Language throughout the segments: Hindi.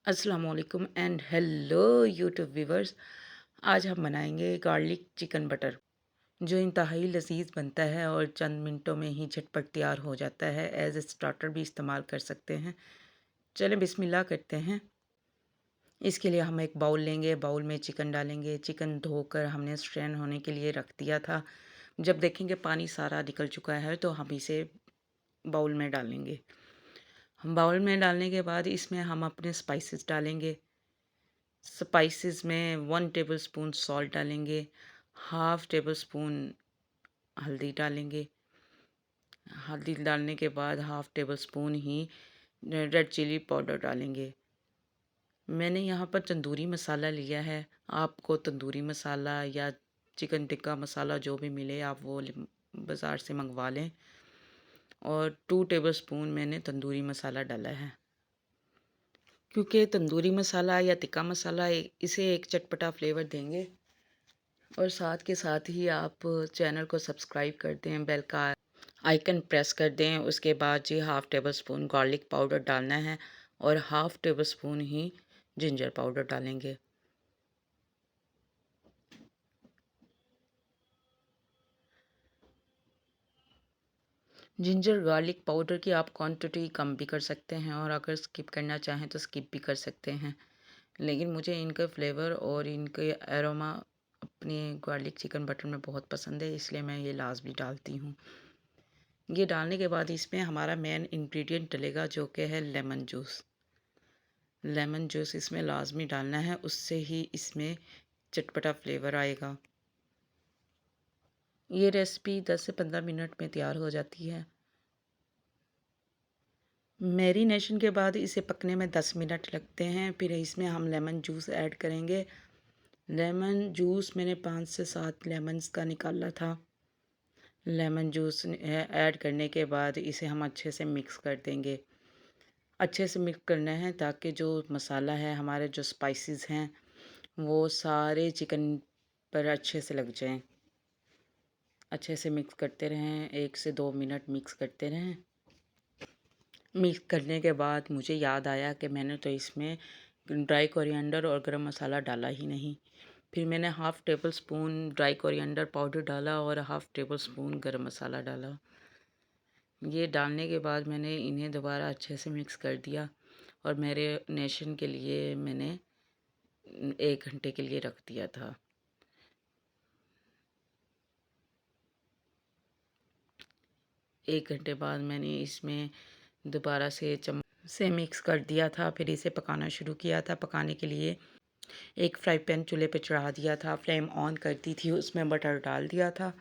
अस्सलामुअलैकुम एंड हेलो यूट्यूब व्यूवर्स। आज हम बनाएंगे गार्लिक चिकन बटर जो इंतहाई लजीज बनता है और चंद मिनटों में ही झटपट तैयार हो जाता है। एज ए स्टार्टर भी इस्तेमाल कर सकते हैं। चलें बिस्मिल्लाह करते हैं। इसके लिए हम एक बाउल लेंगे, बाउल में चिकन डालेंगे। चिकन धोकर हमने स्ट्रेन होने के लिए रख दिया था। जब देखेंगे पानी सारा निकल चुका है तो हम इसे बाउल में डालेंगे। हम बाउल में डालने के बाद इसमें हम अपने स्पाइसेस डालेंगे। स्पाइसेस में 1 टेबलस्पून सॉल्ट डालेंगे, हाफ़ टेबल स्पून हल्दी डालेंगे। हल्दी डालने के बाद हाफ़ टेबल स्पून ही रेड चिली पाउडर डालेंगे। मैंने यहाँ पर तंदूरी मसाला लिया है। आपको तंदूरी मसाला या चिकन टिक्का मसाला जो भी मिले आप वो बाज़ार से मंगवा लें। और 2 टेबलस्पून मैंने तंदूरी मसाला डाला है, क्योंकि तंदूरी मसाला या टिक्का मसाला इसे एक चटपटा फ्लेवर देंगे। और साथ के साथ ही आप चैनल को सब्सक्राइब कर दें, बेल का आइकन प्रेस कर दें। उसके बाद जी half tablespoon garlic powder डालना है और हाफ़ टेबल स्पून ही जिंजर पाउडर डालेंगे। जिंजर गार्लिक पाउडर की आप क्वांटिटी कम भी कर सकते हैं और अगर स्किप करना चाहें तो स्किप भी कर सकते हैं, लेकिन मुझे इनका फ्लेवर और इनके एरोमा अपने गार्लिक चिकन बटर में बहुत पसंद है, इसलिए मैं ये लाजमी डालती हूँ। ये डालने के बाद इसमें हमारा मेन इंग्रेडिएंट डलेगा जो कि है लेमन जूस। लेमन जूस इसमें लाजमी डालना है, उससे ही इसमें चटपटा फ्लेवर आएगा। ये रेसिपी 10 से 15 मिनट में तैयार हो जाती है। मैरिनेशन के बाद इसे पकने में 10 मिनट लगते हैं। फिर इसमें हम लेमन जूस ऐड करेंगे। लेमन जूस मैंने 5 से 7 लेमन्स का निकाला था। लेमन जूस ऐड करने के बाद इसे हम अच्छे से मिक्स कर देंगे। अच्छे से मिक्स करना है ताकि जो मसाला है, हमारे जो स्पाइसेस हैं, वो सारे चिकन पर अच्छे से लग जाएं। अच्छे से मिक्स करते रहें, 1 से 2 मिनट मिक्स करते रहें। मिक्स करने के बाद मुझे याद आया कि मैंने तो इसमें ड्राई कोरिएंडर और गरम मसाला डाला ही नहीं। फिर मैंने half table spoon dry coriander powder डाला और हाफ़ टेबल स्पून गरम मसाला डाला। ये डालने के बाद मैंने इन्हें दोबारा अच्छे से मिक्स कर दिया और मैरिनेशन के लिए मैंने 1 घंटे के लिए रख दिया था। 1 घंटे बाद मैंने इसमें दोबारा से चम्मच से मिक्स कर दिया था। फिर इसे पकाना शुरू किया था। पकाने के लिए एक फ्राई पैन चूल्हे पे चढ़ा दिया था, फ्लेम ऑन कर दी थी, उसमें बटर डाल दिया था।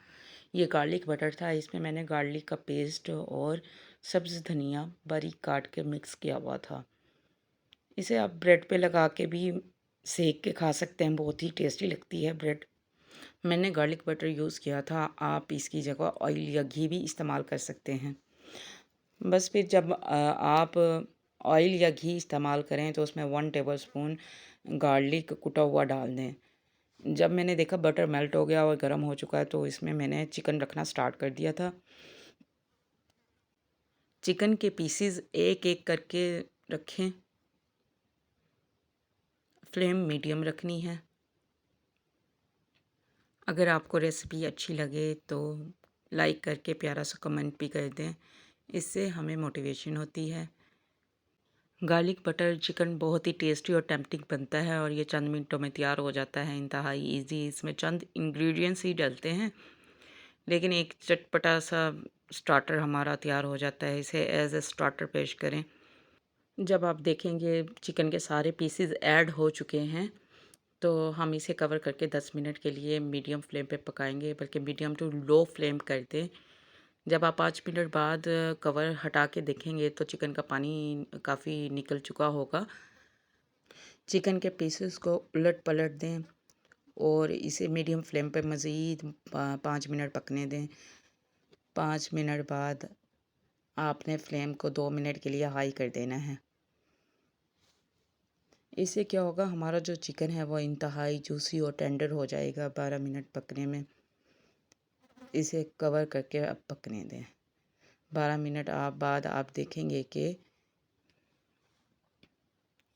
ये गार्लिक बटर था, इसमें मैंने गार्लिक का पेस्ट और सब्ज़ धनिया बारीक काट के मिक्स किया हुआ था। इसे आप ब्रेड पे लगा के भी सेक के खा सकते हैं, बहुत ही टेस्टी लगती है ब्रेड। मैंने गार्लिक बटर यूज़ किया था, आप इसकी जगह ऑयल या घी भी इस्तेमाल कर सकते हैं। बस फिर जब आप ऑयल या घी इस्तेमाल करें तो उसमें 1 टेबल स्पून गार्लिक कुटा हुआ डाल दें। जब मैंने देखा बटर मेल्ट हो गया और गर्म हो चुका है तो इसमें मैंने चिकन रखना स्टार्ट कर दिया था। चिकन के पीसेस एक एक करके रखें। फ्लेम मीडियम रखनी है। अगर आपको रेसिपी अच्छी लगे तो लाइक करके प्यारा सा कमेंट भी कर दें, इससे हमें मोटिवेशन होती है। गार्लिक बटर चिकन बहुत ही टेस्टी और टेम्पटिंग बनता है और ये चंद मिनटों में तैयार हो जाता है, इंतहाई इजी। इसमें चंद इंग्रेडिएंट्स ही डलते हैं, लेकिन एक चटपटा सा स्टार्टर हमारा तैयार हो जाता है। इसे एज ए स्टार्टर पेश करें। जब आप देखेंगे चिकन के सारे पीसेस ऐड हो चुके हैं तो हम इसे कवर करके 10 मिनट के लिए मीडियम फ्लेम पे पकाएंगे, बल्कि मीडियम टू लो फ्लेम कर दें। जब आप 5 मिनट बाद कवर हटा के देखेंगे तो चिकन का पानी काफ़ी निकल चुका होगा। चिकन के पीसेस को उलट पलट दें और इसे मीडियम फ्लेम पे मज़ीद 5 मिनट पकने दें। 5 मिनट बाद आपने फ्लेम को 2 मिनट के लिए हाई कर देना है। इससे क्या होगा, हमारा जो चिकन है वो इंतहाई जूसी और टेंडर हो जाएगा 12 मिनट पकने में। इसे कवर करके अब पकने दें। 12 मिनट बाद आप देखेंगे कि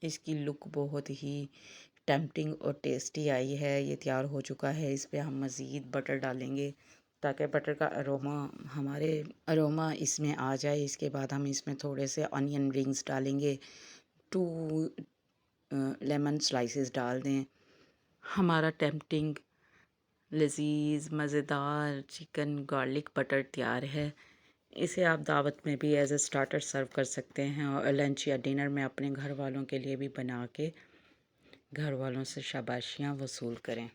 इसकी लुक बहुत ही टेम्पटिंग और टेस्टी आई है। ये तैयार हो चुका है। इस पे हम मज़ीद बटर डालेंगे ताकि बटर का अरोमा इसमें आ जाए। इसके बाद हम इसमें थोड़े से ऑनियन रिंग्स डालेंगे। 2 लेमन स्लाइसेस डाल दें। हमारा टेम्पटिंग लज़ीज़ मज़ेदार चिकन गार्लिक बटर तैयार है। इसे आप दावत में भी एज़ अ स्टार्टर सर्व कर सकते हैं और लंच या डिनर में अपने घर वालों के लिए भी बना के घर वालों से शाबाशियाँ वसूल करें।